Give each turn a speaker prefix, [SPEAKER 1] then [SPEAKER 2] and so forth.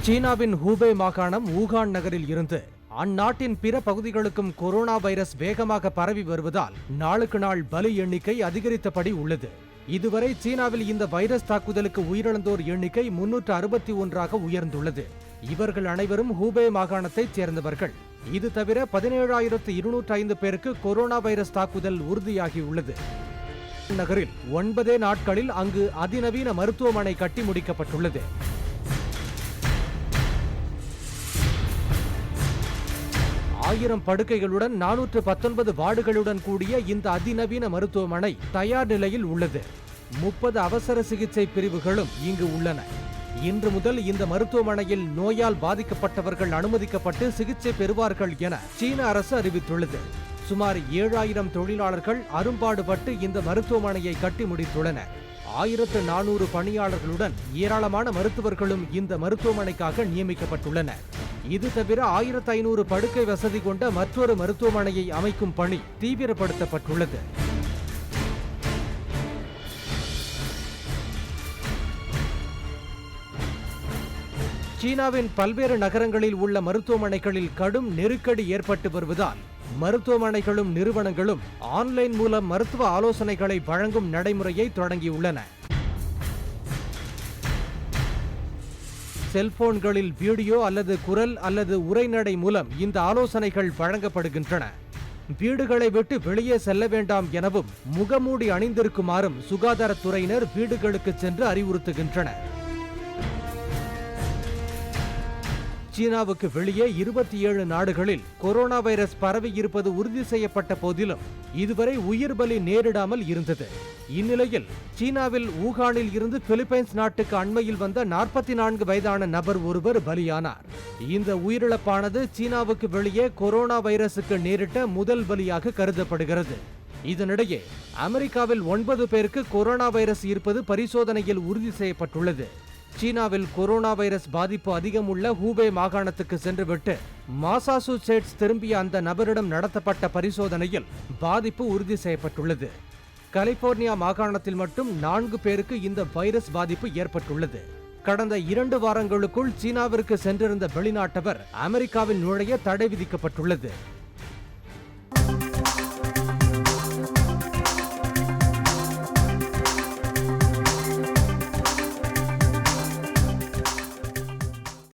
[SPEAKER 1] சீனாவின் ஹூபே மாகாணம் ஊகான் நகரில் இருந்து அந்நாட்டின் பிற பகுதிகளுக்கும் கொரோனா வைரஸ் வேகமாக பரவி வருவதால் நாளுக்கு நாள் பலி எண்ணிக்கை அதிகரித்தபடி உள்ளது. இதுவரை சீனாவில் இந்த வைரஸ் தாக்குதலுக்கு உயிரிழந்தோர் எண்ணிக்கை 361ஆக உயர்ந்துள்ளது. இவர்கள் அனைவரும் ஹூபே மாகாணத்தைச் சேர்ந்தவர்கள். இது தவிர 17,205 பேருக்கு கொரோனா வைரஸ் தாக்குதல் உறுதியாகியுள்ளது. நகரில் 9 நாட்களில் அங்கு அதிநவீன மருத்துவமனை கட்டி முடிக்கப்பட்டுள்ளது. 1000 படுக்கைகளுடன் 419 வார்டுகளுடன் கூடிய இந்த அதிநவீன மருத்துவமனை தயார் நிலையில் உள்ளது. 30 அவசர சிகிச்சை பிரிவுகளும் இங்கு உள்ளன. இன்று முதல் இந்த மருத்துவமனையில் நோயால் பாதிக்கப்பட்டவர்கள் அனுமதிக்கப்பட்டு சிகிச்சை பெறுவார்கள் என சீன அரசு அறிவித்துள்ளது. சுமார் 7000 தொழிலாளர்கள் அரும்பாடுபட்டு இந்த மருத்துவமனையை கட்டி முடித்துள்ளனர். 1400 பணியாளர்களுடன் ஏராளமான மருத்துவர்களும் இந்த மருத்துவமனைக்காக நியமிக்கப்பட்டுள்ளனர். இது தவிர 1500 படுக்கை வசதி கொண்ட மற்றொரு மருத்துவமனையை அமைக்கும் பணி தீவிரப்படுத்தப்பட்டுள்ளது. சீனாவின் பல்வேறு நகரங்களில் உள்ள மருத்துவமனைகளில் கடும் நெருக்கடி ஏற்பட்டு வருவதால் மருத்துவமனைகளும் நிறுவனங்களும் ஆன்லைன் மூலம் மருத்துவ ஆலோசனைகளை வழங்கும் நடைமுறையை தொடங்கியுள்ளன. செல்போன்களில் வீடியோ அல்லது குரல் அல்லது உரைநடை மூலம் இந்த ஆலோசனைகள் வழங்கப்படுகின்றன. வீடுகளை விட்டு வெளியே செல்ல வேண்டாம் எனவும் முகமூடி அணிந்திருக்குமாறும் சுகாதாரத்துறையினர் வீடுகளுக்கு சென்று அறிவுறுத்துகின்றனர். சீனாவுக்கு வெளியே 27 நாடுகளில் கொரோனா வைரஸ் பரவி இருப்பது உறுதி செய்யப்பட்ட போதிலும் இதுவரை உயிர் பலி நேரிடாமல் இருந்தது. இந்நிலையில் சீனாவில் ஊகானில் இருந்து பிலிப்பைன்ஸ் நாட்டுக்கு அண்மையில் வந்த 44 வயதான நபர் ஒருவர் பலியானார். இந்த உயிரிழப்பானது சீனாவுக்கு வெளியே கொரோனா வைரசுக்கு நேரிட்ட முதல் பலியாக கருதப்படுகிறது. இதனிடையே அமெரிக்காவில் 9 பேருக்கு கொரோனா வைரஸ் இருப்பது பரிசோதனையில் உறுதி செய்யப்பட்டுள்ளது. சீனாவில் கொரோனா வைரஸ் பாதிப்பு அதிகம் உள்ள ஹூபே மாகாணத்துக்கு சென்றுவிட்டு மாசாசூசெட்ஸ் திரும்பிய அந்த நபரிடம் நடத்தப்பட்ட பரிசோதனையில் பாதிப்பு உறுதி செய்யப்பட்டுள்ளது. கலிபோர்னியா மாகாணத்தில் மட்டும் 4 பேருக்கு இந்த வைரஸ் பாதிப்பு ஏற்பட்டுள்ளது. கடந்த 2 வாரங்களுக்குள் சீனாவிற்கு சென்றிருந்த வெளிநாட்டவர் அமெரிக்காவில் நுழைய தடை விதிக்கப்பட்டுள்ளது.